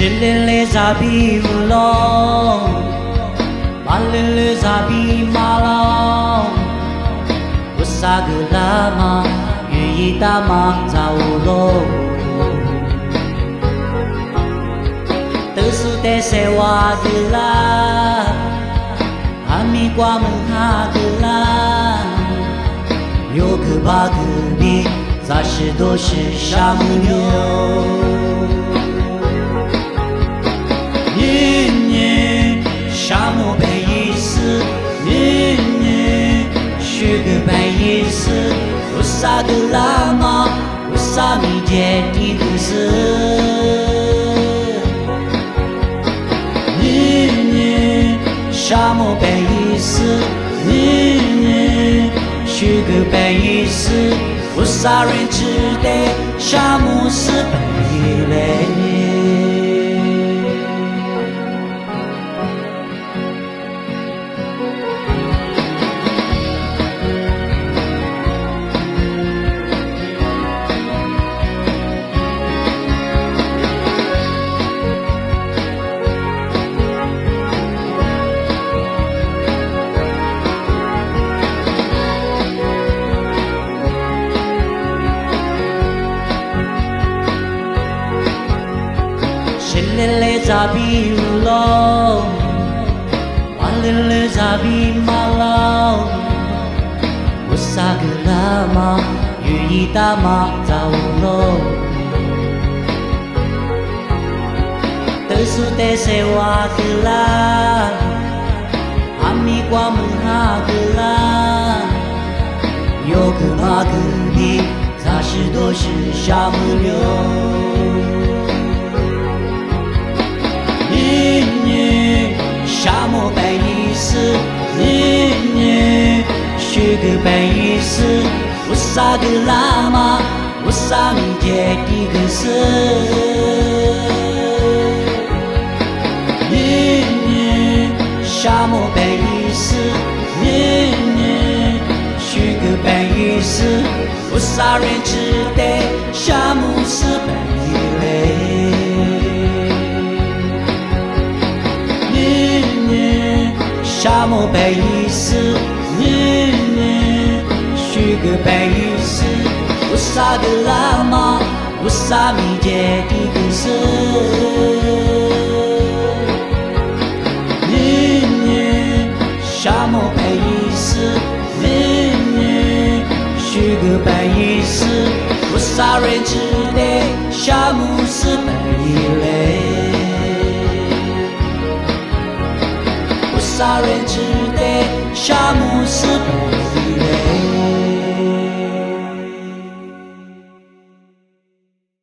Shillele zabi ulong, malele zabi malong, usagelama yuitama zaulong. Tersute sewa gelar, kami kwa menghagelar. 有个把个比，杂事都是沙木牛。年年沙漠白一丝，年年雪个白一丝，我啥个拉玛，我啥米姐的个是。年年沙漠白一丝，年年。雪个白一丝，不杀人只得沙漠是白一类。Shillele zabi ulong, malele zabi malong, usagelama yuitama zaulong. Tersute sewa gelar, kami kwa menghagelar. 有个把个比，杂事都是沙木牛。年年沙漠白一丝，年年雪个白一丝，我啥个拉玛，我啥米姐的个是。年年沙漠白一丝，年年雪个白一丝，我啥人只得沙漠是白一类。沙漠白一丝，年年雪个白一丝，我啥个拉玛，我啥米姐的个是。年年沙漠白一丝，年年雪个白一丝，我啥人只得沙漠是白一类。杀人只得沙漠是白。